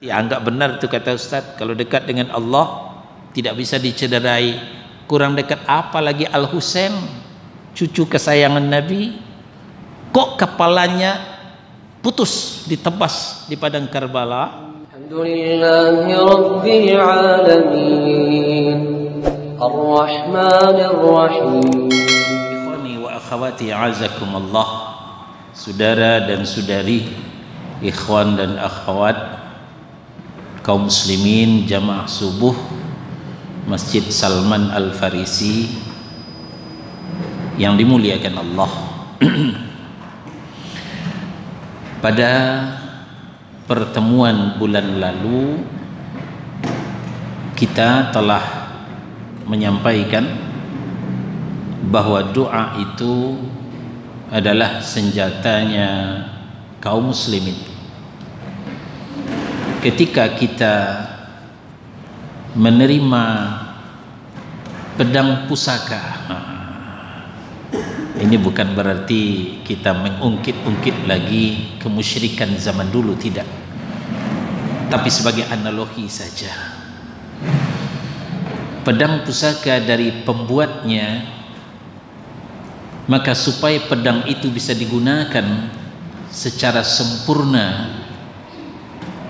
Ya, anggap benar itu kata Ustaz, kalau dekat dengan Allah tidak bisa dicederai. Kurang dekat apalagi Al-Husain, cucu kesayangan Nabi, kok kepalanya putus ditebas di padang Karbala. Alhamdulillahi Rabbil Alamin Ar-Rahmanir Rahim. Ikhwani wa akhwati azakumullah, saudara dan saudari, ikhwan dan akhwat, kaum muslimin jamaah subuh Masjid Salman Al-Farisi yang dimuliakan Allah. Pada pertemuan bulan lalu kita telah menyampaikan bahwa doa itu adalah senjatanya kaum muslimin. Ketika kita menerima pedang pusaka, ini bukan berarti kita mengungkit-ungkit lagi kemusyrikan zaman dulu, tidak, tapi sebagai analogi saja. Pedang pusaka dari pembuatnya, maka supaya pedang itu bisa digunakan secara sempurna,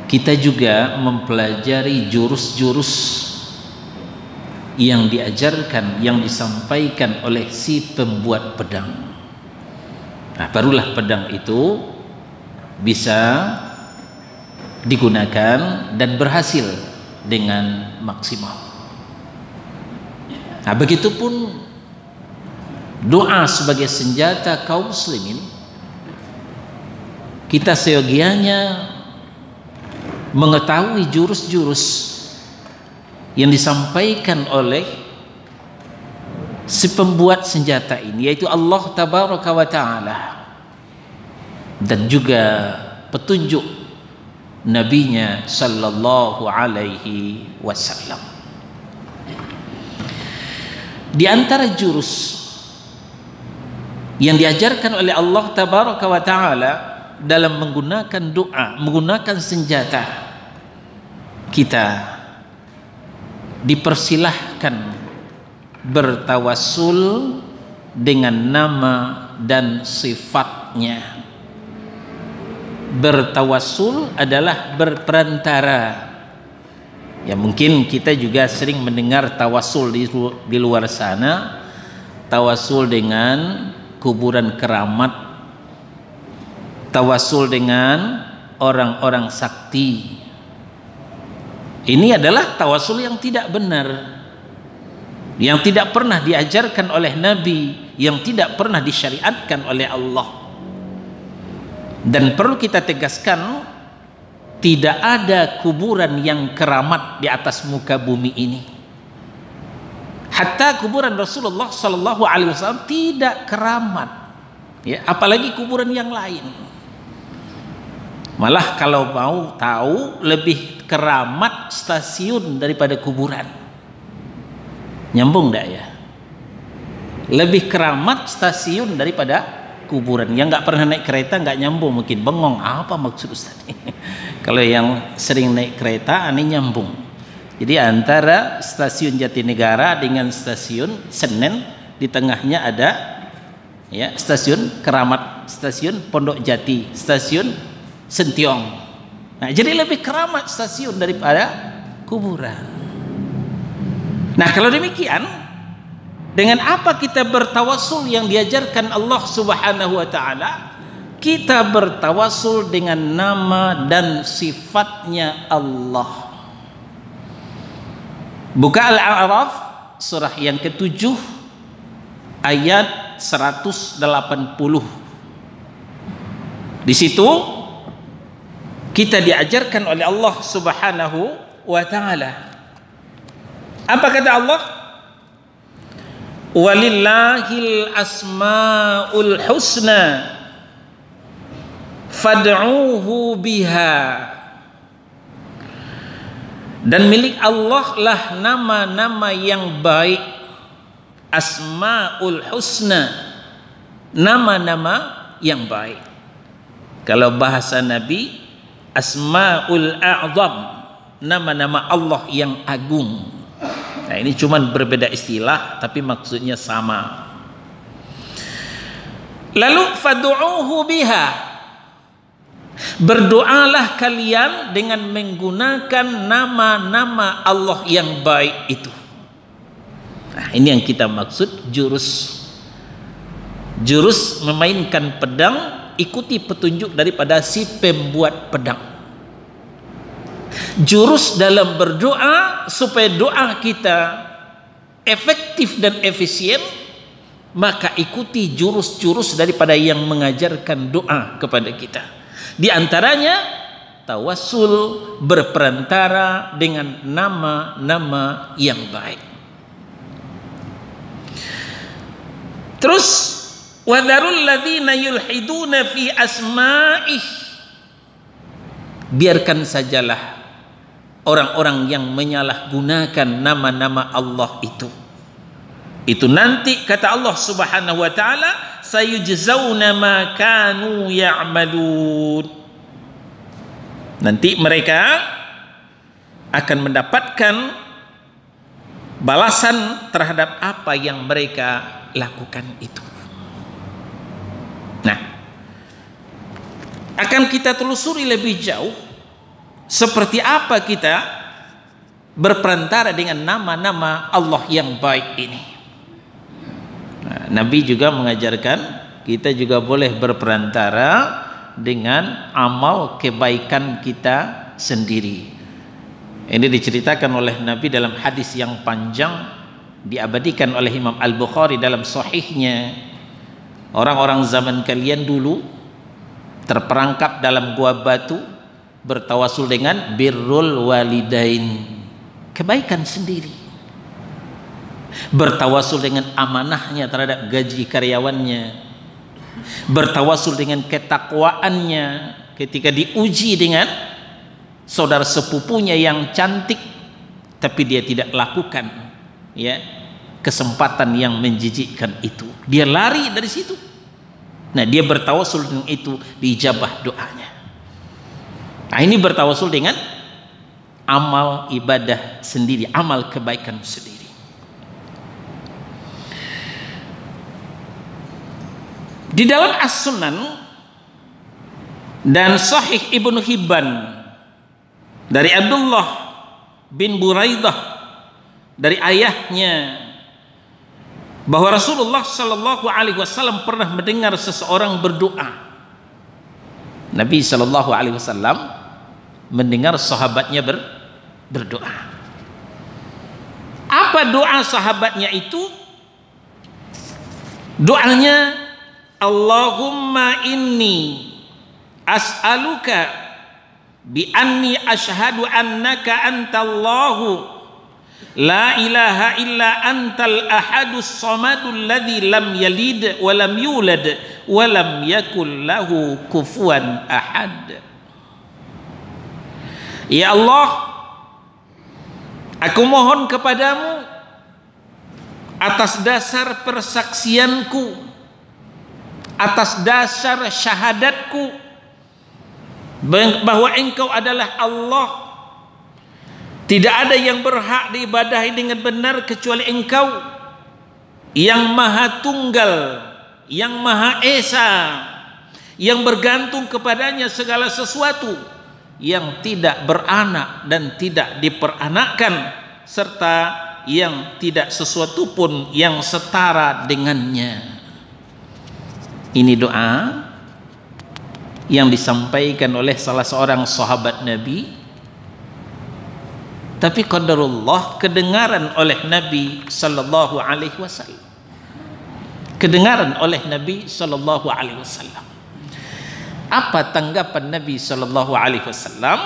kita juga mempelajari jurus-jurus yang diajarkan, yang disampaikan oleh si pembuat pedang. Nah, barulah pedang itu bisa digunakan dan berhasil dengan maksimal. Nah, begitupun doa sebagai senjata kaum muslimin, kita seyogianya mengetahui jurus-jurus yang disampaikan oleh si pembuat senjata ini, yaitu Allah Tabaraka wa Ta'ala, dan juga petunjuk nabinya sallallahu alaihi wasallam. Di antara jurus yang diajarkan oleh Allah Tabaraka wa Ta'ala dalam menggunakan doa, menggunakan senjata, kita dipersilahkan bertawassul dengan nama dan sifatnya. Bertawassul adalah berperantara. Ya, mungkin kita juga sering mendengar tawassul di luar sana, tawassul dengan kuburan keramat, tawassul dengan orang-orang sakti. Ini adalah tawassul yang tidak benar, yang tidak pernah diajarkan oleh Nabi, yang tidak pernah disyariatkan oleh Allah. Dan perlu kita tegaskan, tidak ada kuburan yang keramat di atas muka bumi ini. Hatta kuburan Rasulullah sallallahu alaihi wasallam tidak keramat, ya, apalagi kuburan yang lain. Malah kalau mau tahu, lebih keramat stasiun daripada kuburan. Nyambung enggak ya? Lebih keramat stasiun daripada kuburan. Yang nggak pernah naik kereta nggak nyambung, mungkin bengong apa maksud Ustaz. Kalau yang sering naik kereta, ini nyambung. Jadi antara stasiun Jatinegara dengan stasiun Senen, di tengahnya ada, ya, stasiun Keramat, stasiun Pondok Jati, stasiun Sentiong. Nah, jadi lebih keramat stasiun daripada kuburan. Nah, kalau demikian, dengan apa kita bertawassul yang diajarkan Allah Subhanahu wa Ta'ala? Kita bertawassul dengan nama dan sifatnya Allah. Buka Al-A'raf surah yang ke-7 ayat 180. Di situ kita diajarkan oleh Allah Subhanahu wa Ta'ala. Apa kata Allah? Walillahil asmaul husna fad'uhu biha. Dan milik Allah lah nama-nama yang baik, asmaul husna, nama-nama yang baik. Kalau bahasa Nabi, Asmaul A'zam, nama-nama Allah yang agung. Nah, ini cuman berbeda istilah tapi maksudnya sama. Lalu fad'uuhu biha, berdoalah kalian dengan menggunakan nama-nama Allah yang baik itu. Nah, ini yang kita maksud jurus memainkan pedang, ikuti petunjuk daripada si pembuat pedang. Jurus dalam berdoa supaya doa kita efektif dan efisien, maka ikuti jurus-jurus daripada yang mengajarkan doa kepada kita. Di antaranya tawassul, berperantara dengan nama-nama yang baik. Terus wadharul ladzina yulhiduna fi asma'ih, biarkan sajalah orang-orang yang menyalahgunakan nama-nama Allah itu. Itu nanti kata Allah Subhanahu wa taala, sayujzauna ma kanu ya'malun. Nanti mereka akan mendapatkan balasan terhadap apa yang mereka lakukan itu. Nah, akan kita telusuri lebih jauh seperti apa kita berperantara dengan nama-nama Allah yang baik ini. Nah, Nabi juga mengajarkan kita juga boleh berperantara dengan amal kebaikan kita sendiri. Ini diceritakan oleh Nabi dalam hadis yang panjang, diabadikan oleh Imam Al-Bukhari dalam sahihnya. Orang-orang zaman kalian dulu terperangkap dalam gua batu, bertawasul dengan birrul walidain, kebaikan sendiri. Bertawasul dengan amanahnya terhadap gaji karyawannya, bertawasul dengan ketakwaannya ketika diuji dengan saudara sepupunya yang cantik tapi dia tidak lakukan ya kesempatan yang menjijikkan itu, dia lari dari situ. Nah, dia bertawasul dengan itu, diijabah doanya. Nah, ini bertawasul dengan amal ibadah sendiri, amal kebaikan sendiri. Di dalam As-Sunan dan Sahih Ibnu Hibban dari Abdullah bin Buraidah dari ayahnya bahwa Rasulullah Shallallahu Alaihi Wasallam pernah mendengar seseorang berdoa. Nabi Shallallahu Alaihi Wasallam mendengar sahabatnya berdoa. Apa doa sahabatnya itu? Doanya, Allahumma inni as'aluka bi anni ashhadu annaka antallahu la ilaha illa antal ahadus samadul ladzi lam yalid wa lam yulad wa lam yakul lahu kufuwan ahad. Ya Allah, aku mohon kepadamu atas dasar persaksianku, atas dasar syahadatku bahwa Engkau adalah Allah, tidak ada yang berhak diibadahi dengan benar kecuali Engkau yang Maha Tunggal, yang Maha Esa, yang bergantung kepadanya segala sesuatu, yang tidak beranak dan tidak diperanakkan, serta yang tidak sesuatu pun yang setara dengannya. Ini doa yang disampaikan oleh salah seorang sahabat Nabi, tapi qadarullah kedengaran oleh Nabi Sallallahu Alaihi Wasallam, kedengaran oleh Nabi Sallallahu Alaihi Wasallam. Apa tanggapan Nabi Sallallahu Alaihi Wasallam?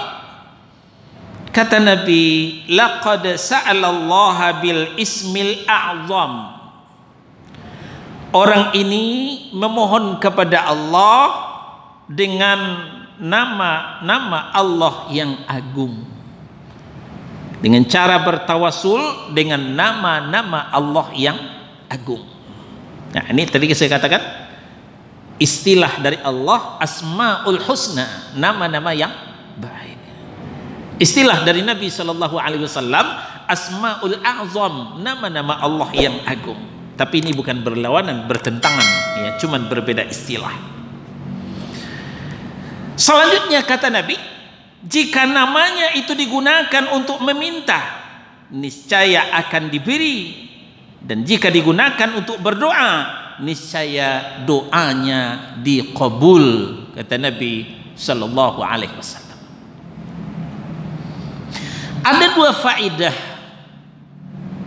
Kata Nabi, laqad sa'alallaha bil ismil a'zam. Orang ini memohon kepada Allah dengan nama-nama Allah yang agung, dengan cara bertawasul dengan nama-nama Allah yang agung. Nah, ini tadi saya katakan istilah dari Allah Asmaul Husna, nama-nama yang baik. Istilah dari Nabi Shallallahu Alaihi Wasallam, Asmaul A'zam, nama-nama Allah yang agung. Tapi ini bukan berlawanan, bertentangan, ya, cuman berbeda istilah. Selanjutnya kata Nabi, jika namanya itu digunakan untuk meminta, niscaya akan diberi. Dan jika digunakan untuk berdoa, niscaya doanya dikabul, kata Nabi Sallallahu Alaihi Wasallam. Ada dua faedah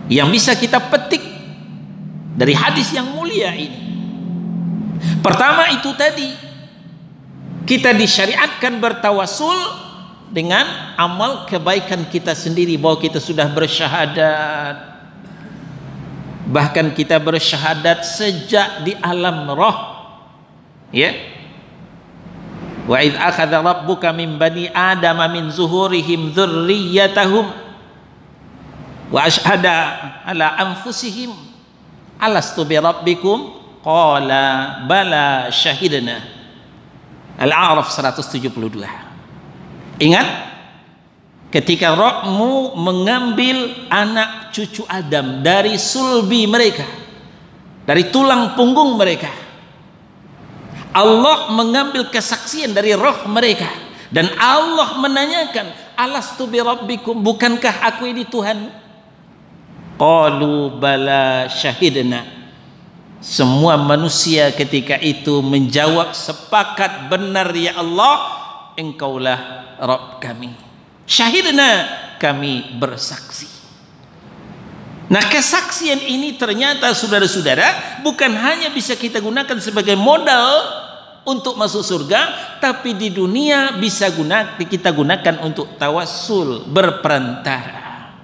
yang bisa kita petik dari hadis yang mulia ini. Pertama itu tadi, kita disyariatkan bertawassul dengan amal kebaikan kita sendiri, bahwa kita sudah bersyahadat. Bahkan kita bersyahadat sejak di alam roh, ya. Wa idz akhadha rabbuka min bani adama min zuhurihim dzurriyyatahum wa asyhada ala anfusihim alastu bi rabbikum qala bala syahidna. Al-A'raf 172. Ingat ketika Rabbmu mengambil anak cucu Adam dari sulbi mereka, dari tulang punggung mereka, Allah mengambil kesaksian dari roh mereka, dan Allah menanyakan, alastu bi rabbikum, bukankah aku ini Tuhan? Qalu bala syahidna. Semua manusia ketika itu menjawab, sepakat, benar ya Allah, engkaulah Rabb kami. Syahidna, kami bersaksi. Nah, kesaksian ini ternyata saudara-saudara bukan hanya bisa kita gunakan sebagai modal untuk masuk surga, tapi di dunia bisa kita gunakan untuk tawassul, berperantara.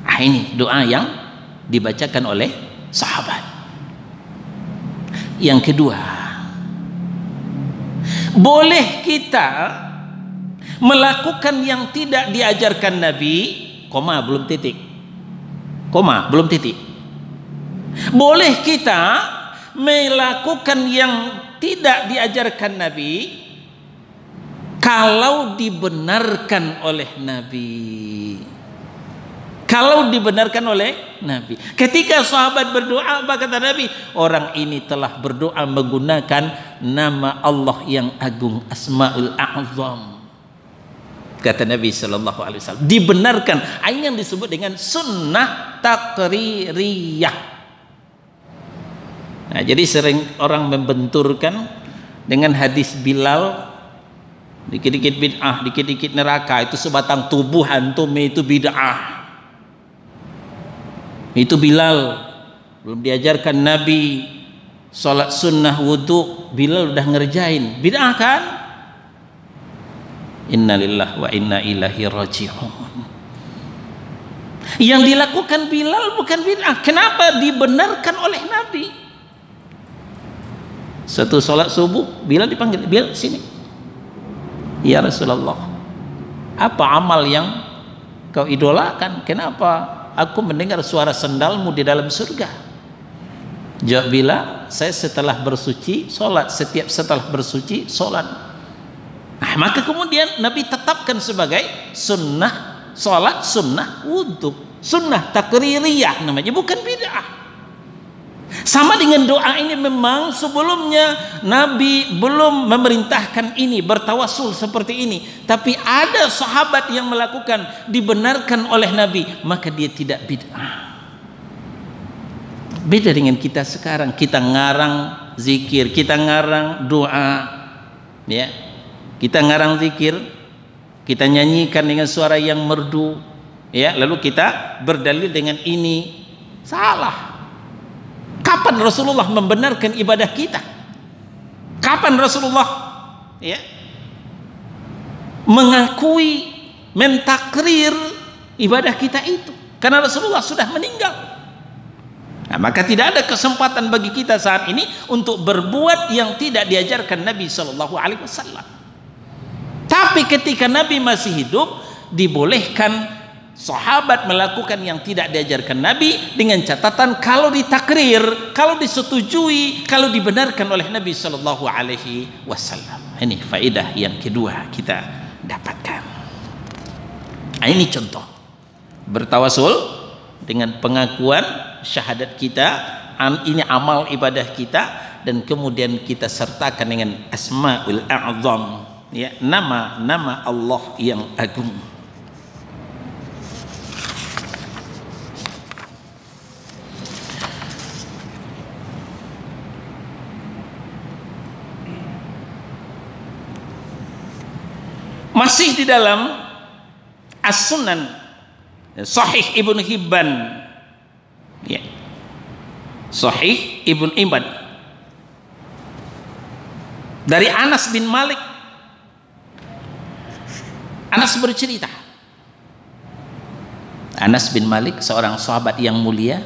Nah, ini doa yang dibacakan oleh sahabat. Yang kedua, boleh kita melakukan yang tidak diajarkan Nabi, belum titik. Belum titik. Boleh kita melakukan yang tidak diajarkan Nabi kalau dibenarkan oleh Nabi. Kalau dibenarkan oleh Nabi. Ketika sahabat berdoa, apa kata Nabi? Orang ini telah berdoa menggunakan nama Allah yang agung, Asmaul A'zam. Kata Nabi Sallallahu Alaihi Wasallam, dibenarkan. Ini yang disebut dengan sunnah takririyah. Nah, jadi sering orang membenturkan dengan hadis Bilal, dikit-dikit bid'ah, dikit-dikit neraka, itu sebatang tubuh antum itu bid'ah. Itu Bilal, belum diajarkan Nabi salat sunnah wudu, Bilal udah ngerjain, bid'ah kan? Innalillahi wa inna ilaihi raji'un. Yang dilakukan Bilal bukan bid'ah. Kenapa? Dibenarkan oleh Nabi. Satu salat subuh, Bilal dipanggil, Bilal sini. Ya Rasulullah, apa amal yang kau idolakan? Kenapa aku mendengar suara sendalmu di dalam surga? Jawab Bilal, saya setelah bersuci salat, setiap setelah bersuci salat. Nah, maka kemudian Nabi tetapkan sebagai sunnah salat, sunnah wudhu, sunnah takririyah namanya, bukan bid'ah. Sama dengan doa ini, memang sebelumnya Nabi belum memerintahkan ini, bertawassul seperti ini, tapi ada sahabat yang melakukan, dibenarkan oleh Nabi, maka dia tidak bid'ah. Beda dengan kita sekarang, kita ngarang zikir, kita ngarang doa, ya. Kita ngarang zikir, kita nyanyikan dengan suara yang merdu, ya, lalu kita berdalil dengan ini. Salah. Kapan Rasulullah membenarkan ibadah kita? Kapan Rasulullah, ya, mengakui, mentakrir ibadah kita itu? Karena Rasulullah sudah meninggal. Nah, maka tidak ada kesempatan bagi kita saat ini untuk berbuat yang tidak diajarkan Nabi Sallallahu Alaihi Wasallam. Tapi ketika Nabi masih hidup, dibolehkan sahabat melakukan yang tidak diajarkan Nabi, dengan catatan kalau ditakrir, kalau disetujui, kalau dibenarkan oleh Nabi Sallallahu Alaihi Wasallam. Ini faedah yang kedua kita dapatkan. Ini contoh bertawasul dengan pengakuan syahadat kita, ini amal ibadah kita, dan kemudian kita sertakan dengan Asmaul A'zam, ya, nama-nama Allah yang agung. Masih di dalam As-Sunan Sahih Ibn Hibban, ya, Sahih Ibn Hibban dari Anas bin Malik. Anas bercerita, Anas bin Malik seorang sahabat yang mulia,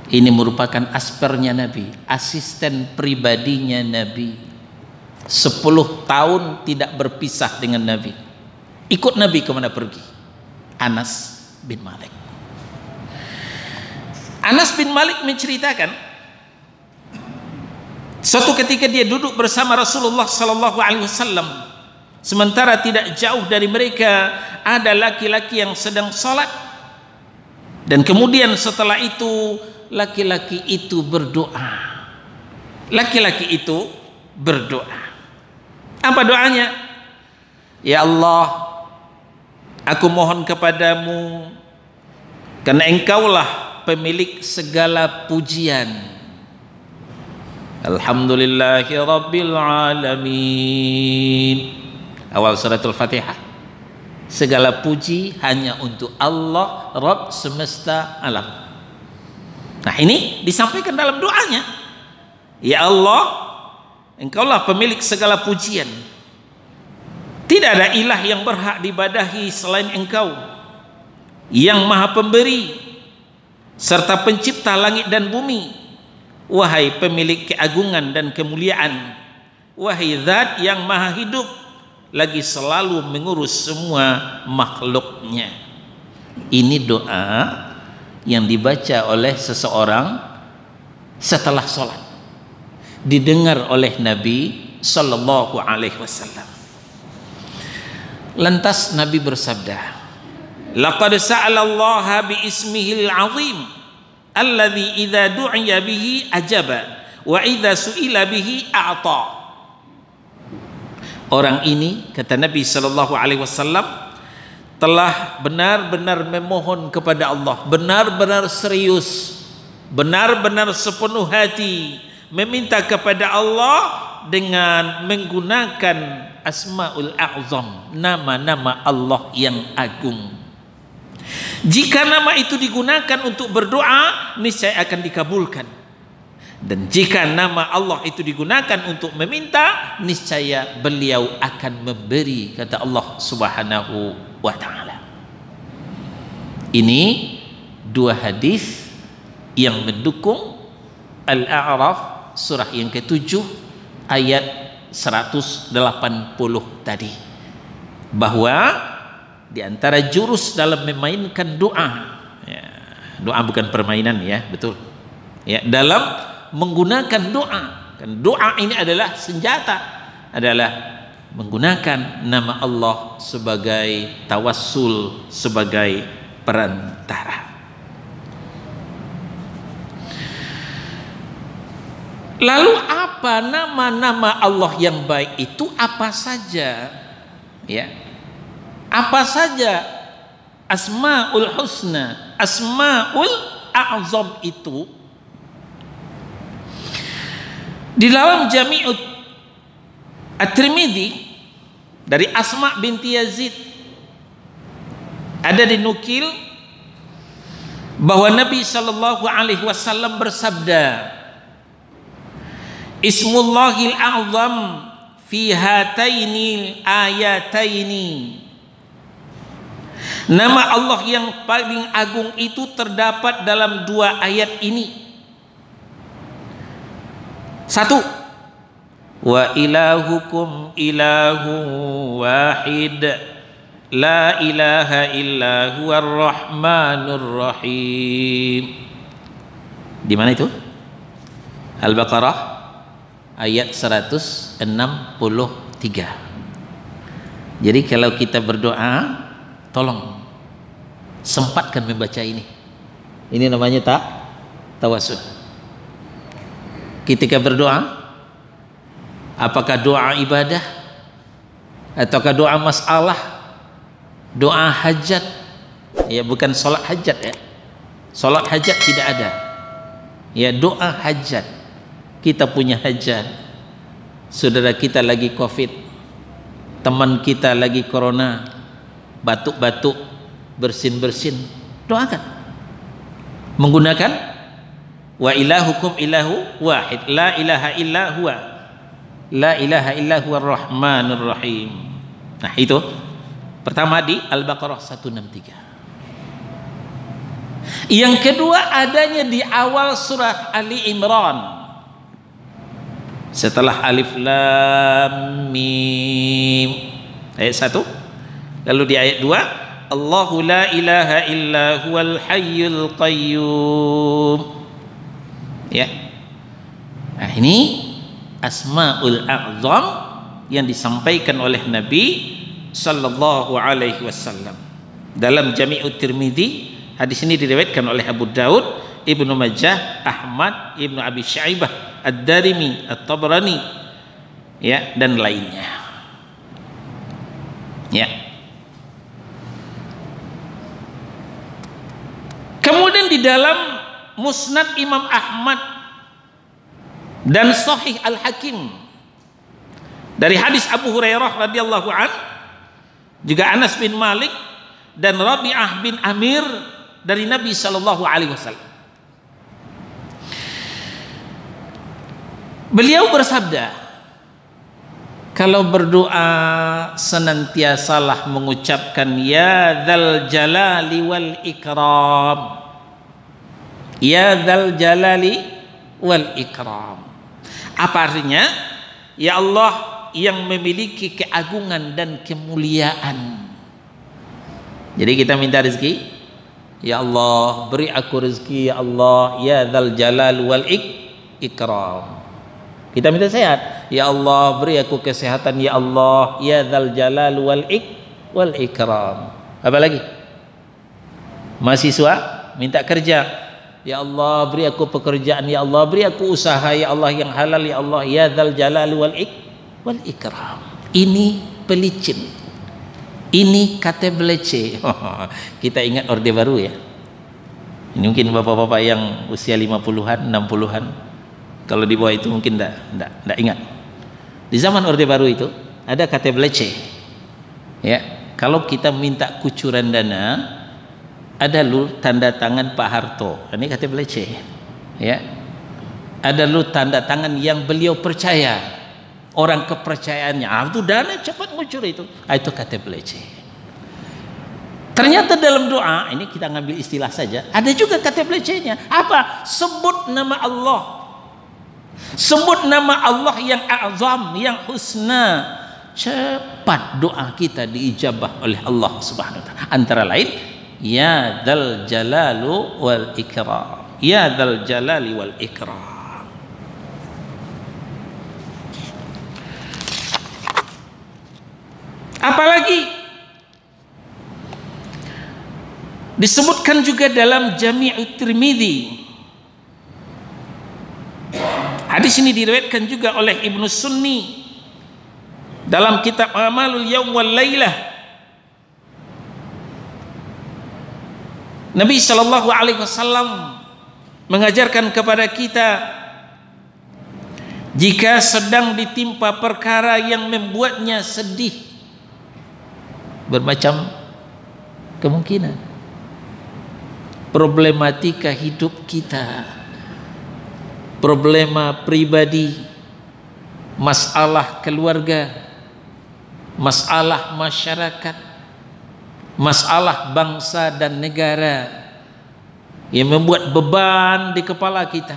ini merupakan aspernya Nabi, asisten pribadinya Nabi. 10 tahun tidak berpisah dengan Nabi, ikut Nabi kemana pergi. Anas bin Malik. Anas bin Malik menceritakan, suatu ketika dia duduk bersama Rasulullah sallallahu alaihi wasallam, sementara tidak jauh dari mereka ada laki-laki yang sedang salat, dan kemudian setelah itu laki-laki itu berdoa. Laki-laki itu berdoa. Apa doanya? Ya Allah, aku mohon kepadamu, karena engkaulah pemilik segala pujian. Alhamdulillahi Rabbil Alamin. Awal suratul Fatihah. Segala puji hanya untuk Allah, Rabb semesta alam. Nah, ini disampaikan dalam doanya. Ya Allah, engkaulah pemilik segala pujian. Tidak ada ilah yang berhak diibadahi selain engkau, yang maha pemberi serta pencipta langit dan bumi. Wahai pemilik keagungan dan kemuliaan, wahai zat yang maha hidup, lagi selalu mengurus semua makhluknya. Ini doa yang dibaca oleh seseorang setelah sholat, didengar oleh Nabi sallallahu alaihi wasallam. Lantas Nabi bersabda, laqad sa'ala Allah bi ismihil azim alladzi idza du'iya bihi ajaba wa idza su'ila bihi a'ta. Orang ini, kata Nabi sallallahu alaihi wasallam, telah benar-benar memohon kepada Allah, benar-benar serius, benar-benar sepenuh hati meminta kepada Allah dengan menggunakan Asmaul A'zam, nama-nama Allah yang agung. Jika nama itu digunakan untuk berdoa, niscaya akan dikabulkan. Dan jika nama Allah itu digunakan untuk meminta, niscaya beliau akan memberi, kata Allah Subhanahu wa ta'ala. Ini dua hadis yang mendukung Al-A'raf surah yang ke-7 ayat 180 tadi, bahwa di antara jurus dalam memainkan doa, ya, doa bukan permainan, ya, betul, ya, dalam menggunakan doa, kan doa ini adalah senjata, adalah menggunakan nama Allah sebagai tawassul, sebagai perantara. Lalu apa nama-nama Allah yang baik itu apa saja? Ya. Apa saja Asmaul Husna, Asmaul A'zam itu? Di dalam Jami'ut At-Tirmidzi dari Asma binti Yazid ada dinukil bahwa Nabi sallallahu alaihi wasallam bersabda, Ismullahil a'zam fi hataini ayataini. Nama Allah yang paling agung itu terdapat dalam dua ayat ini. Satu, wa ilahukum ilahu wahid la ilaha illa huwar rahmanur rahim. Di mana itu? Al-Baqarah ayat 163. Jadi kalau kita berdoa, tolong sempatkan membaca ini. Ini namanya tawasul. Ketika berdoa, apakah doa ibadah ataukah doa masalah, doa hajat, ya bukan sholat hajat ya. Sholat hajat tidak ada. Ya doa hajat. Kita punya hajat. Saudara kita lagi COVID, teman kita lagi corona, batuk-batuk, bersin-bersin, doakan. Menggunakan wa ilahukum ilahu wahid, la ilaha illa huwa, la ilaha illa huwa rahmanur rahim. Nah itu pertama di Al-Baqarah 163. Yang kedua adanya di awal surah Ali Imran. Setelah alif lam mim ayat 1, lalu di ayat 2 Allahu la ilaha illa huwal hayyul qayyum. Ya. Nah, ini Asmaul A'zam yang disampaikan oleh Nabi sallallahu alaihi wasallam. Dalam Jami'ut Tirmidzi, hadis ini diriwayatkan oleh Abu Daud, Ibnu Majah, Ahmad, Ibnu Abi Syaibah, Ad-Darimi, At-Tabrani, ya, dan lainnya. Ya. Kemudian di dalam Musnad Imam Ahmad dan Sahih Al-Hakim dari hadis Abu Hurairah radhiyallahu an, juga Anas bin Malik dan Rabi'ah bin Amir dari Nabi sallallahu alaihi wasallam. Beliau bersabda, kalau berdoa senantiasalah mengucapkan ya dzal jalali wal ikram, ya dzal jalali wal ikram. Apa artinya? Ya Allah yang memiliki keagungan dan kemuliaan. Jadi kita minta rezeki, ya Allah beri aku rezeki, ya Allah, ya dzal jalal wal ikram. Kita minta sehat, ya Allah beri aku kesehatan, ya Allah, ya dzal jalal wal ikram. Apa lagi? Mahasiswa minta kerja, ya Allah beri aku pekerjaan, ya Allah beri aku usaha, ya Allah yang halal, ya Allah, ya dzal jalal wal ikram. Ini pelicin, ini KTBLC. Kita ingat Orde Baru ya. Ini mungkin bapak-bapak yang usia 50-an, 60-an. Kalau di bawah itu mungkin enggak ingat. Di zaman Orde Baru itu ada KTBLC. Ya, kalau kita minta kucuran dana, ada lu tanda tangan Pak Harto. Ini KTBLC. Ya. Ada lu tanda tangan yang beliau percaya. Orang kepercayaannya. Itu dana cepat ngucur itu. Itu KTBLC. Ternyata dalam doa, ini kita ngambil istilah saja, ada juga KTBLC-nya. Apa? Sebut nama Allah. Sebut nama Allah yang azam, yang husna. Cepat doa kita diijabah oleh Allah Subhanahu wa taala. Antara lain, ya dzal jalalu wal ikram. Ya dzal jalali wal ikram. Apalagi disebutkan juga dalam Jami'ut Tirmidzi. Hadis ini diriwayatkan juga oleh Ibnu Sunni dalam kitab Amalul Yaum wal Lailah. Nabi sallallahu alaihi wasallam mengajarkan kepada kita, jika sedang ditimpa perkara yang membuatnya sedih, bermacam kemungkinan, problematika hidup kita, problema pribadi, masalah keluarga, masalah masyarakat, masalah bangsa dan negara yang membuat beban di kepala kita,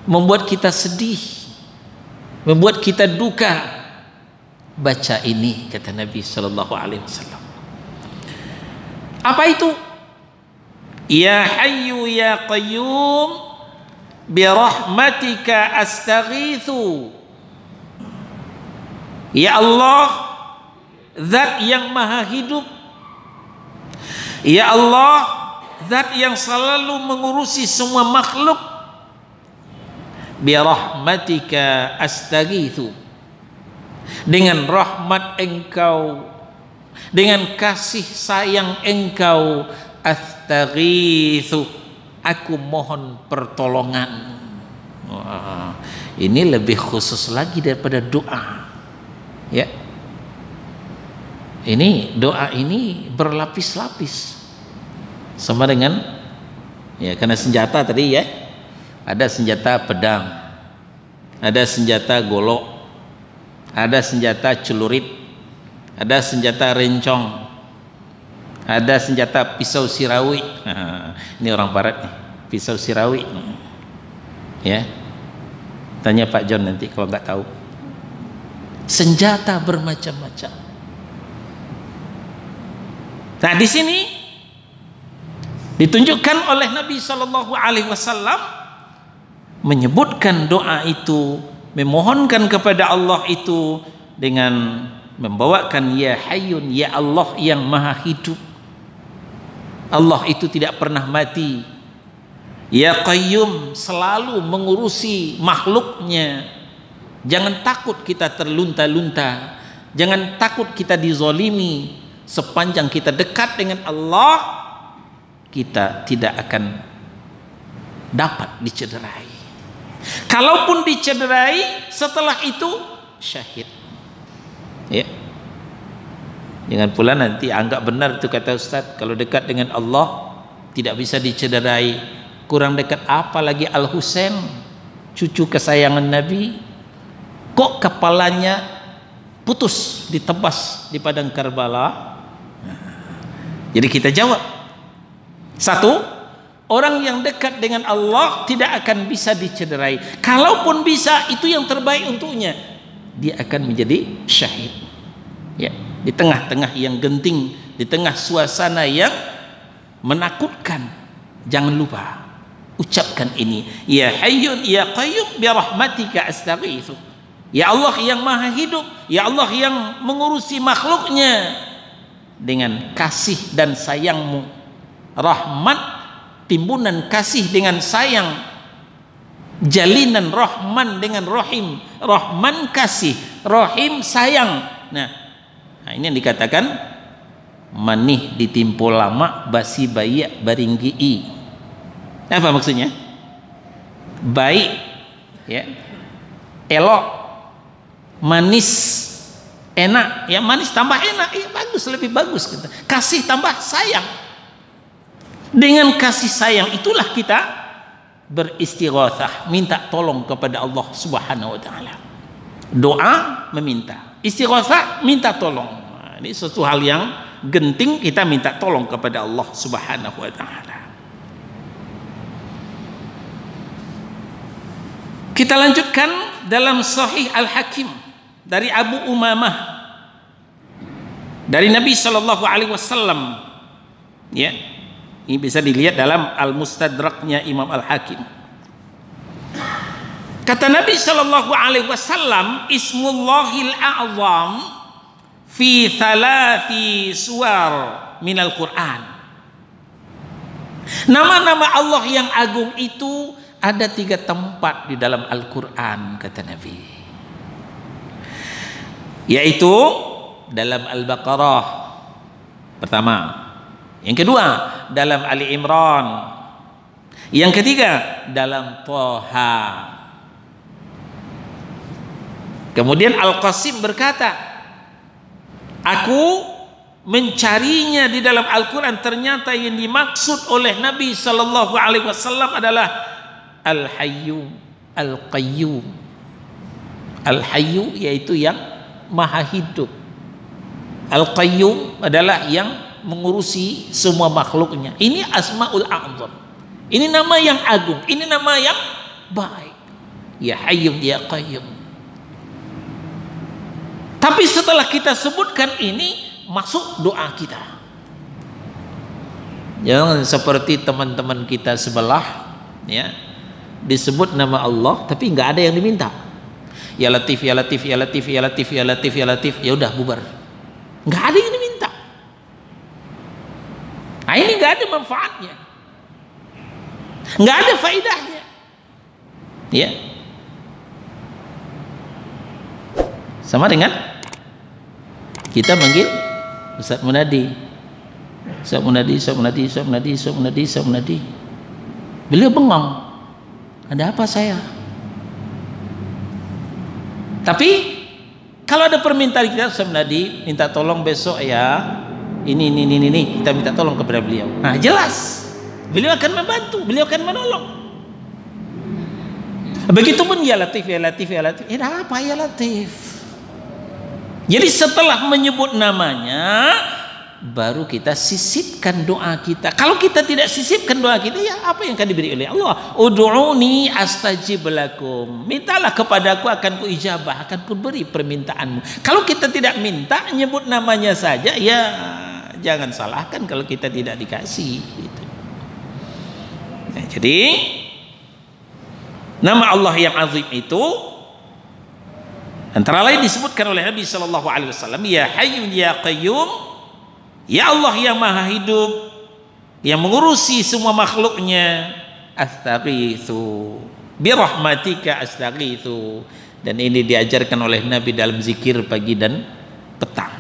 membuat kita sedih, membuat kita duka. Baca ini, kata Nabi sallallahu alaihi wasallam. Apa itu? Ya Hayyu ya Qayyum birahmatika astaghithu. Ya Allah, zat yang maha hidup, Ya Allah, zat yang selalu mengurusi semua makhluk, bi rahmatika astaghitsu, dengan rahmat Engkau, dengan kasih sayang Engkau, astaghitsu, aku mohon pertolongan. Wah, ini lebih khusus lagi daripada doa. Ya. Ini doa ini berlapis-lapis. Sama dengan ya, karena senjata tadi ya. Ada senjata pedang, ada senjata golok, ada senjata celurit, ada senjata rencong, ada senjata pisau sirawi. Ini orang barat nih, pisau sirawi. Ya, tanya Pak John nanti kalau nggak tahu. Senjata bermacam-macam. Nah, di sini ditunjukkan oleh Nabi Shallallahu Alaihi Wasallam menyebutkan doa itu, memohonkan kepada Allah itu dengan membawakan ya Hayyun, ya Allah yang maha hidup. Allah itu tidak pernah mati. Ya Qayyum, selalu mengurusi makhluknya. Jangan takut kita terlunta-lunta, jangan takut kita dizolimi. Sepanjang kita dekat dengan Allah, kita tidak akan dapat dicederai. Kalaupun dicederai, setelah itu syahid. Ya. Jangan pula nanti anggap benar itu kata Ustaz, kalau dekat dengan Allah tidak bisa dicederai. Kurang dekat apa lagi Al-Husain, cucu kesayangan Nabi, kok kepalanya putus ditebas di padang Karbala? Jadi kita jawab, satu, orang yang dekat dengan Allah tidak akan bisa dicederai. Kalaupun bisa, itu yang terbaik untuknya. Dia akan menjadi syahid. Ya, di tengah-tengah yang genting, di tengah suasana yang menakutkan, jangan lupa ucapkan ini. Ya Hayyun ya Qayyum bi rahmatika astaghitsu. Ya Allah yang maha hidup, ya Allah yang mengurusi makhluknya, dengan kasih dan sayangmu. Rahmat, timbunan kasih dengan sayang, jalinan Rahman dengan Rahim. Rahman kasih, Rahim sayang. Nah ini yang dikatakan manih ditimpo lama basi bayak baringgi. Apa maksudnya? Baik, ya, elok, manis, enak. Ya manis tambah enak, ya bagus, lebih bagus kita. Kasih tambah sayang. Dengan kasih sayang itulah kita beristighatsah, minta tolong kepada Allah Subhanahu wa taala. Doa meminta, istighatsah minta tolong. Nah, ini suatu hal yang genting, kita minta tolong kepada Allah Subhanahu wa taala. Kita lanjutkan dalam Sahih Al-Hakim dari Abu Umamah dari Nabi Shallallahu Alaihi Wasallam. Ya, ini bisa dilihat dalam Al-Mustadraknya Imam Al-Hakim. Kata Nabi Shallallahu Alaihi Wasallam, Ismullahil A'zam fi thalathi suwar minal Quran. Nama-nama Allah yang agung itu ada 3 tempat di dalam Al-Quran, kata Nabi, yaitu dalam Al-Baqarah pertama, yang kedua dalam Ali Imran, yang ketiga dalam Thaha. Kemudian Al-Qasim berkata, aku mencarinya di dalam Al-Quran, ternyata yang dimaksud oleh Nabi Sallallahu Alaihi Wasallam adalah Al-Hayyu Al-Qayyum. Al-Hayyu yaitu yang maha hidup, Al-Qayyum adalah yang mengurusi semua makhluknya. Ini Asmaul A'zam, ini nama yang agung, ini nama yang baik. Ya Hayyum ya Qayyum. Tapi setelah kita sebutkan ini, masuk doa kita. Jangan seperti teman-teman kita sebelah, ya, disebut nama Allah tapi nggak ada yang diminta. Ya Latif, ya Latif, ya Latif, ya Latif, ya Latif, ya Latif, ya udah bubar. Nggak ada yang diminta. Nah Ini nggak ada manfaatnya, nggak ada faedahnya. Ya, sama dengan kita manggil Ustaz Munadi, Ustaz Munadi, Ustaz Munadi, Ustaz Munadi, Ustaz Munadi, Ustaz Munadi. Beliau bengong, ada apa saya? Tapi kalau ada permintaan kita, Ustaz Munadi minta tolong besok ya, ini, kita minta tolong kepada beliau. Nah jelas, beliau akan membantu, beliau akan menolong. Begitupun ya Latif, ya Latif, ya Latif. Apa ya Latif? Jadi setelah menyebut namanya, baru kita sisipkan doa kita. Kalau kita tidak sisipkan doa kita, ya apa yang akan diberi oleh Allah? Ud'uni astajib lakum. Mintalah kepadaku, akan ku ijabah, akan ku beri permintaanmu. Kalau kita tidak minta, nyebut namanya saja, ya jangan salahkan kalau kita tidak dikasih. Gitu. Nah, jadi nama Allah yang azim itu antara lain disebutkan oleh Nabi Shallallahu Alaihi Wasallam, ya Hayyun ya Qayyum, ya Allah yang maha hidup, yang mengurusi semua makhluknya, astaghitsu birahmatika astaghitsu. Dan ini diajarkan oleh Nabi dalam zikir pagi dan petang.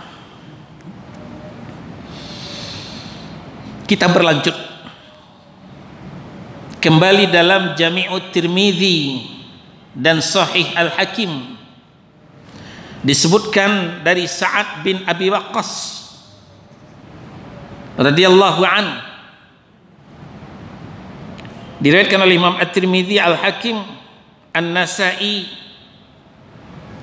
Kita berlanjut kembali dalam Jami'ut Tirmidzi dan Sahih Al-Hakim. Disebutkan dari Sa'ad bin Abi Waqqas radhiyallahu an, diriwayatkan oleh Imam At-Tirmidzi, Al-Hakim, An-Nasa'i,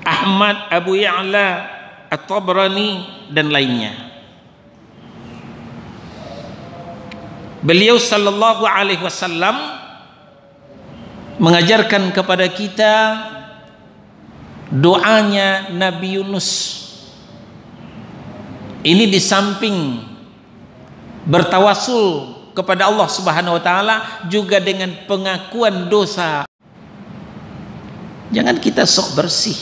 Ahmad, Abu Ya'la, At-Tabrani dan lainnya. Beliau sallallahu alaihi wasallam mengajarkan kepada kita doanya Nabi Yunus. Ini di samping bertawasul kepada Allah Subhanahu wa taala, juga dengan pengakuan dosa. Jangan kita sok bersih,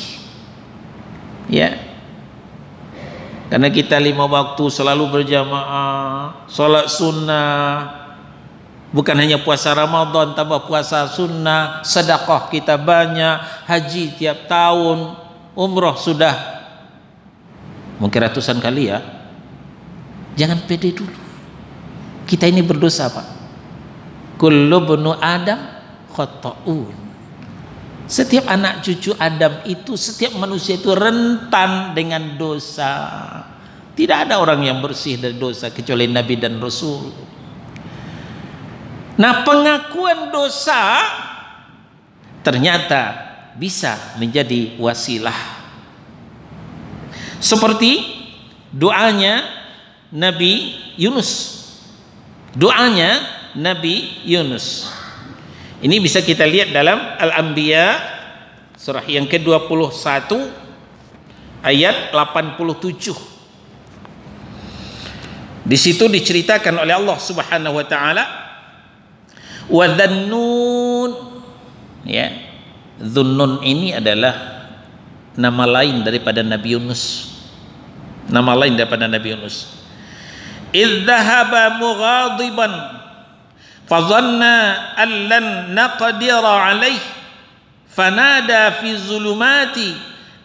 ya, karena kita 5 waktu selalu berjamaah, sholat sunnah, bukan hanya puasa Ramadan, tambah puasa sunnah, sedekah kita banyak, haji tiap tahun, umroh sudah mungkin ratusan kali ya. Jangan pede dulu. Kita ini berdosa, Pak. Kullu bnu Adam khata'un. Setiap anak cucu Adam itu, setiap manusia itu rentan dengan dosa. Tidak ada orang yang bersih dari dosa kecuali Nabi dan Rasul. Nah, pengakuan dosa ternyata bisa menjadi wasilah. Seperti doanya Nabi Yunus. Doanya Nabi Yunus. Ini bisa kita lihat dalam Al-Anbiya surah yang ke-21 ayat 87. Di situ diceritakan oleh Allah Subhanahu wa taala, wa dhannun, ya. Dhunnun ini adalah nama lain daripada Nabi Yunus. Nama lain daripada Nabi Yunus. Idh dhahaba mughadiban fadhanna an lan naqdira alaih fanada fi zulumati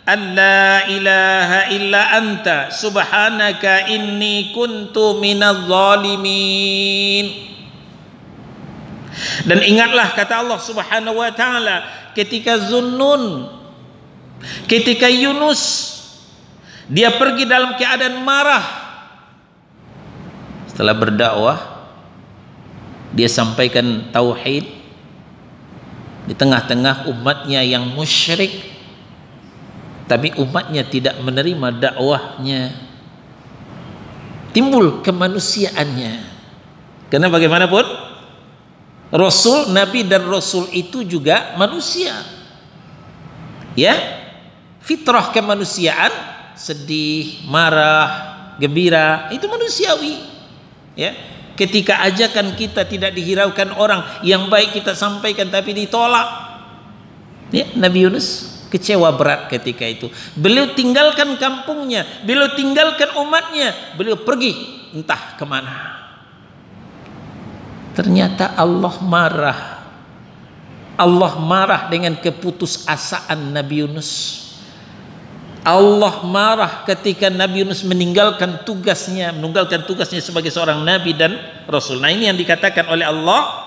an la ilaha illa anta subhanaka inni kuntu minadh zalimin. Dan ingatlah kata Allah Subhanahu wa taala ketika Zunnun, ketika Yunus dia pergi dalam keadaan marah setelah berdakwah, dia sampaikan tauhid di tengah-tengah umatnya yang musyrik, tapi umatnya tidak menerima dakwahnya. Timbul kemanusiaannya, karena bagaimanapun Rasul, Nabi dan Rasul itu juga manusia, ya, fitrah kemanusiaan, sedih, marah, gembira, itu manusiawi, ya. Ketika ajakan kita tidak dihiraukan orang, yang baik kita sampaikan tapi ditolak, ya, Nabi Yunus kecewa berat ketika itu. Beliau tinggalkan kampungnya, beliau tinggalkan umatnya, beliau pergi entah kemana. Ternyata Allah marah. Allah marah dengan keputusasaan Nabi Yunus. Allah marah ketika Nabi Yunus meninggalkan tugasnya sebagai seorang nabi dan rasul. Nah, ini yang dikatakan oleh Allah.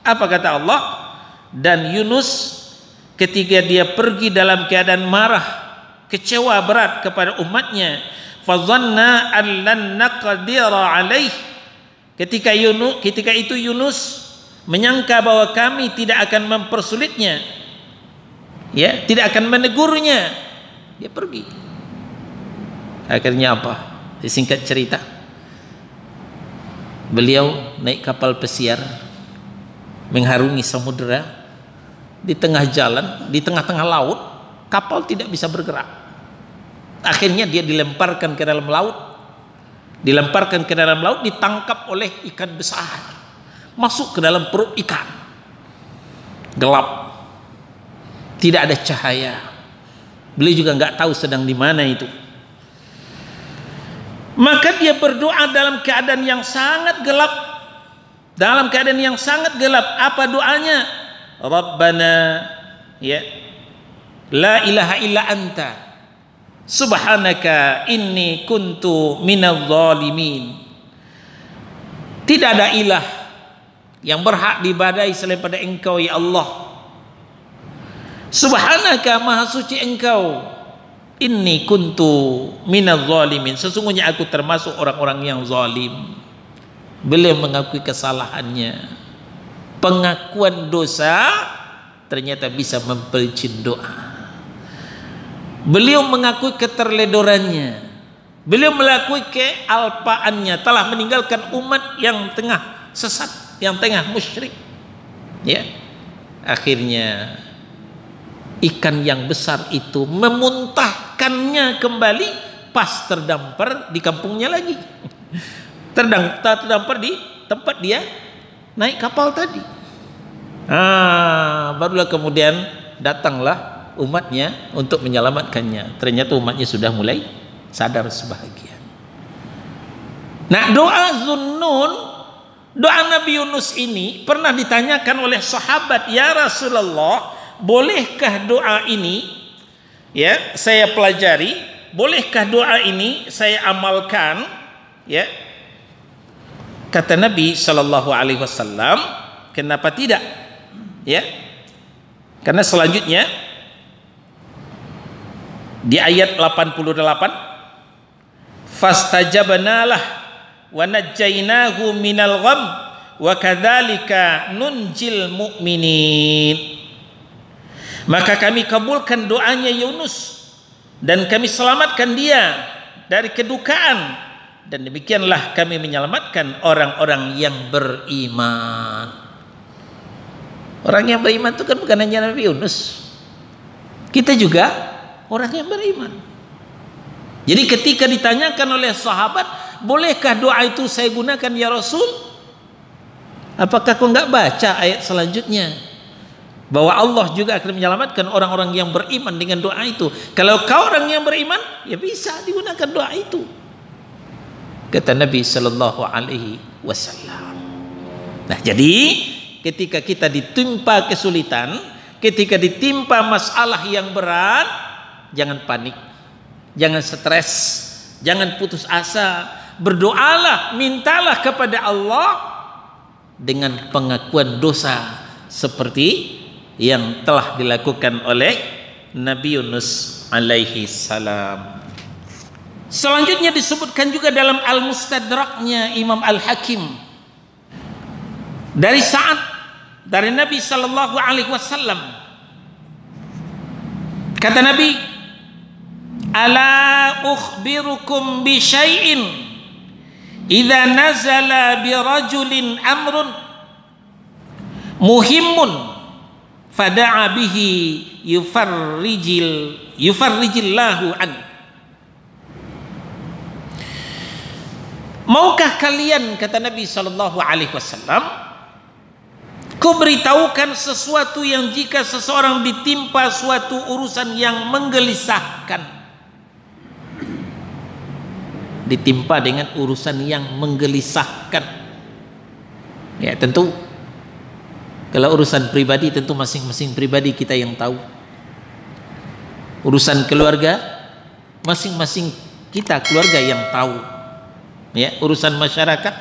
Apa kata Allah? Dan Yunus ketika dia pergi dalam keadaan marah, kecewa berat kepada umatnya, fadhanna an lan naqdira alaih. Ketika itu Yunus menyangka bahwa kami tidak akan mempersulitnya, ya, tidak akan menegurnya. Dia pergi. Akhirnya apa? Disingkat cerita, beliau naik kapal pesiar mengharungi samudera. Di tengah jalan, di tengah-tengah laut, kapal tidak bisa bergerak. Akhirnya dia dilemparkan ke dalam laut. Ditangkap oleh ikan besar. Masuk ke dalam perut ikan. Gelap. Tidak ada cahaya. Beliau juga nggak tahu sedang di mana itu. Maka dia berdoa dalam keadaan yang sangat gelap. Apa doanya? Rabbana, ya, la ilaha illa anta, subhanaka inni kuntu minadh dhalimin. Tidak ada ilah yang berhak diibadahi selain pada Engkau, ya Allah. Subhanaka, maha suci Engkau. Inni kuntu minadh dhalimin, sesungguhnya aku termasuk orang-orang yang zalim. Beliau mengakui kesalahannya. Pengakuan dosa ternyata bisa mempelcin doa. Beliau mengakui keterledorannya. Beliau mengakui kealpaannya, telah meninggalkan umat yang tengah sesat, yang tengah musyrik. Ya. Akhirnya ikan yang besar itu memuntahkannya kembali pas terdampar di kampungnya lagi. Terdampar di tempat dia naik kapal tadi. Barulah kemudian datanglah umatnya untuk menyelamatkannya. Ternyata umatnya sudah mulai sadar sebahagian. Nah, doa Zunnun, doa Nabi Yunus ini pernah ditanyakan oleh sahabat, ya Rasulullah, bolehkah doa ini, ya, saya pelajari, bolehkah doa ini saya amalkan, ya? Kata Nabi Shallallahu Alaihi Wasallam, kenapa tidak? Ya, karena selanjutnya di ayat 88, fastajabnalah wa najjainahu minal gham wa kadzalika nunjil mu'minin. Maka kami kabulkan doanya Yunus dan kami selamatkan dia dari kedukaan. Dan demikianlah kami menyelamatkan orang-orang yang beriman. Orang yang beriman itu kan bukan hanya Nabi Yunus. Kita juga orang yang beriman. Jadi ketika ditanyakan oleh sahabat, bolehkah doa itu saya gunakan ya Rasul? Apakah kau enggak baca ayat selanjutnya? Bahwa Allah juga akan menyelamatkan orang-orang yang beriman dengan doa itu. Kalau kau orang yang beriman, ya bisa digunakan doa itu. Kata Nabi Sallallahu Alaihi Wasallam. Nah, jadi ketika kita ditimpa kesulitan, ketika ditimpa masalah yang berat, jangan panik, jangan stres, jangan putus asa. Berdoalah, mintalah kepada Allah dengan pengakuan dosa seperti yang telah dilakukan oleh Nabi Yunus alaihi salam. Selanjutnya disebutkan juga dalam Al-Mustadraknya Imam Al-Hakim dari Sa'ad, dari Nabi Sallallahu Alaihi Wasallam. Kata Nabi, ala ukhbirukum bi syai'in idza nazala bi rajulin amrun muhimmun fada'a bihi yufarrijillahu an. Maukah kalian, kata Nabi Sallallahu Alaihi Wasallam, ku beritahukan sesuatu yang jika seseorang ditimpa suatu urusan yang menggelisahkan, ditimpa dengan urusan yang menggelisahkan, Ya tentu kalau urusan pribadi tentu masing-masing pribadi kita yang tahu. Urusan keluarga masing-masing kita keluarga yang tahu. Ya, urusan masyarakat,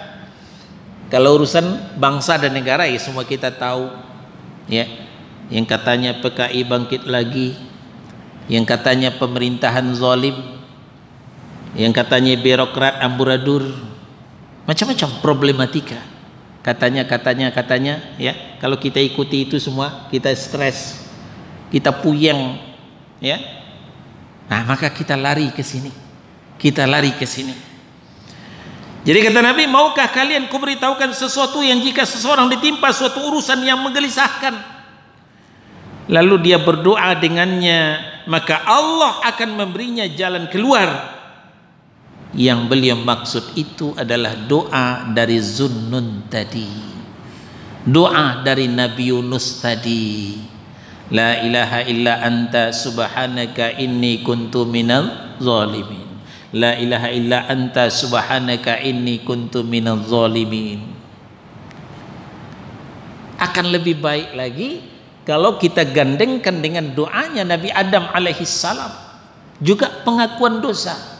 kalau urusan bangsa dan negara ya semua kita tahu. Ya, yang katanya PKI bangkit lagi, yang katanya pemerintahan zalim, yang katanya birokrat amburadul, macam-macam problematika. Katanya ya, kalau kita ikuti itu semua kita stres, kita puyeng, ya. Nah, maka kita lari ke sini. Jadi kata Nabi, maukah kalian kuberitahukan sesuatu yang jika seseorang ditimpa suatu urusan yang menggelisahkan, lalu dia berdoa dengannya, maka Allah akan memberinya jalan keluar. Yang beliau maksud itu adalah doa dari Zunnun tadi, doa dari Nabi Yunus tadi, la ilaha illa anta subhanaka inni kuntu minal zalimin, la ilaha illa anta subhanaka inni kuntu minal zalimin. Akan lebih baik lagi kalau kita gandengkan dengan doanya Nabi Adam alaihissalam, juga pengakuan dosa.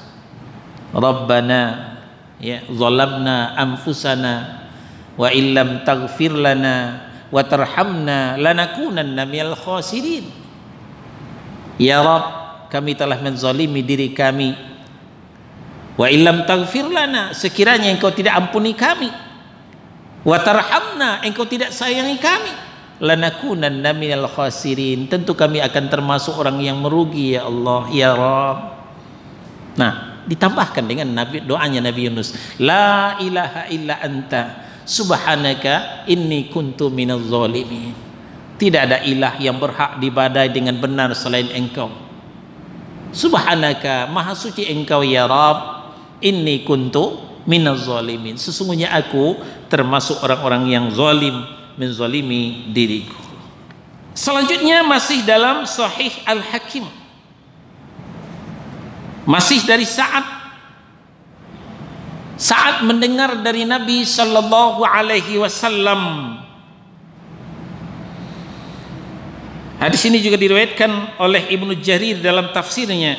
Rabbana ya zalamna anfusana wa illam taghfir lana wa tarhamna lanakunanna minal khasirin. Ya Rabb, kami telah menzalimi diri kami. Wa illam taghfir lana, sekiranya engkau tidak ampuni kami. Wa tarhamna, engkau tidak sayangi kami. Lanakunanna minal khasirin, tentu kami akan termasuk orang yang merugi ya Allah ya Rabb. Nah, ditambahkan dengan doanya Nabi Yunus, la ilaha illa anta subhanaka inni kuntu minaz zalimin. Tidak ada ilah yang berhak diibadai dengan benar selain engkau. Subhanaka, maha suci engkau ya Rabb, inni kuntu minaz zalimin, sesungguhnya aku termasuk orang-orang yang zalim, menzalimi diriku. Selanjutnya masih dalam Sahih Al-Hakim, masih dari Sa'ad mendengar dari Nabi sallallahu alaihi wasallam. Hadis ini juga diriwayatkan oleh Ibnu Jarir dalam tafsirnya.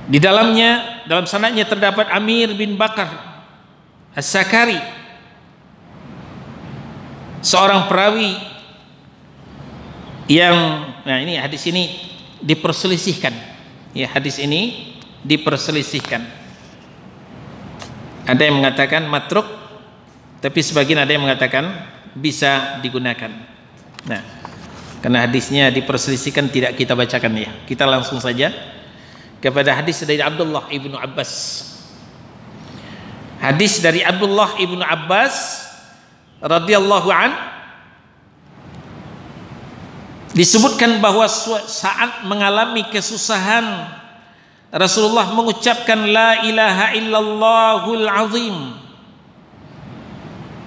Di dalamnya, dalam sanadnya terdapat Amir bin Bakar As-Sakari, seorang perawi yang, nah ini hadis ini diperselisihkan. Ya, hadis ini diperselisihkan. Ada yang mengatakan matruk, tapi sebagian ada yang mengatakan bisa digunakan. Nah, karena hadisnya diperselisihkan tidak kita bacakan ya. Kita langsung saja kepada hadis dari Abdullah ibnu Abbas. Hadis dari Abdullah ibnu Abbas radhiyallahu an, disebutkan bahwa saat mengalami kesusahan Rasulullah mengucapkan la ilaha illallahul azim,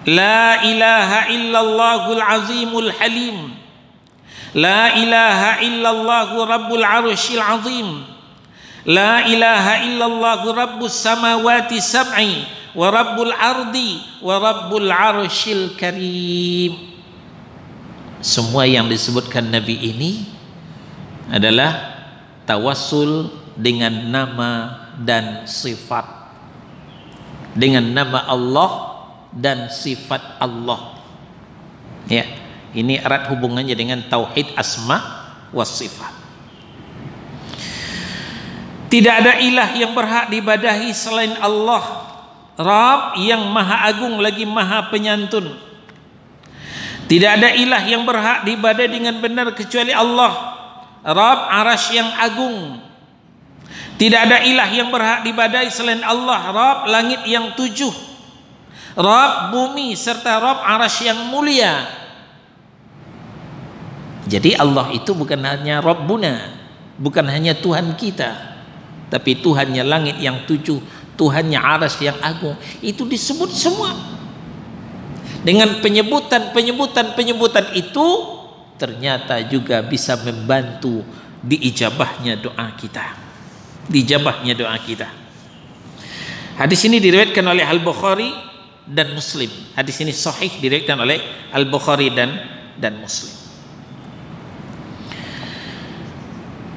la ilaha illallahul azimul halim, la ilaha illallahu rabbul arsyil azim, la ilaha illallahu rabbus samawati sab'i wa rabbul ardi wa rabbul arsyil karim. Semua yang disebutkan Nabi ini adalah tawassul dengan nama dan sifat, dengan nama Allah dan sifat Allah. Ya, ini erat hubungannya dengan tauhid asma was sifat. Tidak ada ilah yang berhak diibadahi selain Allah, Rabb yang maha agung lagi maha penyantun. Tidak ada ilah yang berhak diibadahi dengan benar kecuali Allah, Rabb arasy yang agung. Tidak ada ilah yang berhak diibadahi selain Allah, Rabb langit yang 7, Rabb bumi serta Rabb arasy yang mulia. Jadi Allah itu bukan hanya Rabbuna, bukan hanya Tuhan kita, tapi Tuhannya langit yang 7, Tuhannya arasy yang agung. Itu disebut semua. Dengan penyebutan itu ternyata juga bisa membantu diijabahnya doa kita. Hadis ini diriwayatkan oleh Al-Bukhari dan Muslim. Hadis ini sahih diriwayatkan oleh Al-Bukhari dan Muslim.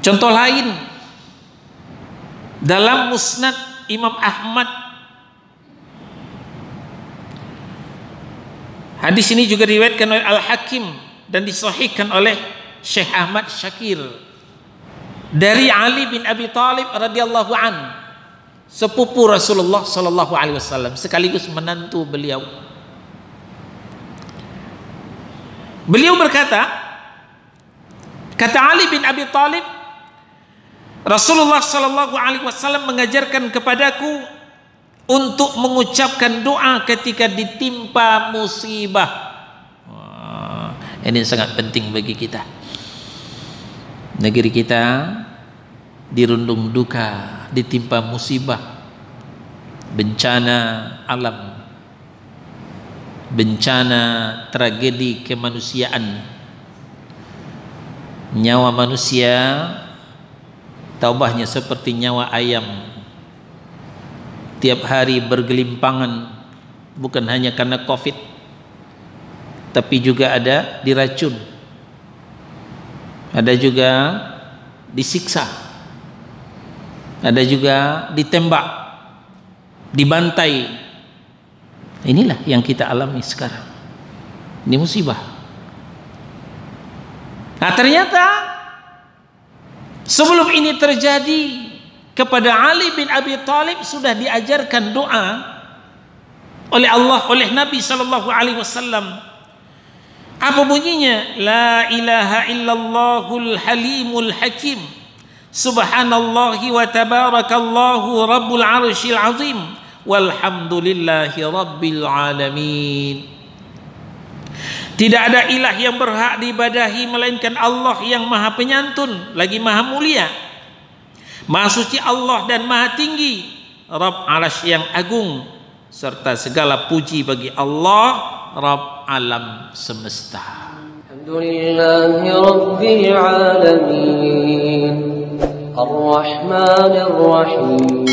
Contoh lain dalam Musnad Imam Ahmad, hadis ini juga diriwayatkan oleh Al-Hakim dan disahihkan oleh Syekh Ahmad Syakir dari Ali bin Abi Thalib radhiyallahu an, sepupu Rasulullah sallallahu alaihi wasallam sekaligus menantu beliau. Beliau berkata, kata Ali bin Abi Thalib, Rasulullah sallallahu alaihi wasallam mengajarkan kepadaku untuk mengucapkan doa ketika ditimpa musibah. Ini sangat penting bagi kita. Negeri kita dirundung duka, ditimpa musibah, bencana alam, bencana tragedi kemanusiaan. Nyawa manusia taubahnya seperti nyawa ayam, tiap hari bergelimpangan, bukan hanya karena COVID, tapi juga ada diracun, ada juga disiksa, ada juga ditembak, dibantai. Inilah yang kita alami sekarang. Ini musibah. Nah, ternyata sebelum ini terjadi kepada Ali bin Abi Thalib sudah diajarkan doa oleh Allah, oleh Nabi sallallahu alaihi wasallam. Apa bunyinya? La ilaha illallahul halimul hakim, subhanallahi wa tabarakallahu rabbul arsyil azim, walhamdulillahi rabbil alamin. Tidak ada ilah yang berhak diibadahi melainkan Allah yang maha penyantun lagi maha mulia. Maha suci Allah dan maha tinggi, Rabb arasy yang agung, serta segala puji bagi Allah, Rabb alam semesta. Alhamdulillahi Rabbil Alamin, Ar-Rahmanir Rahim,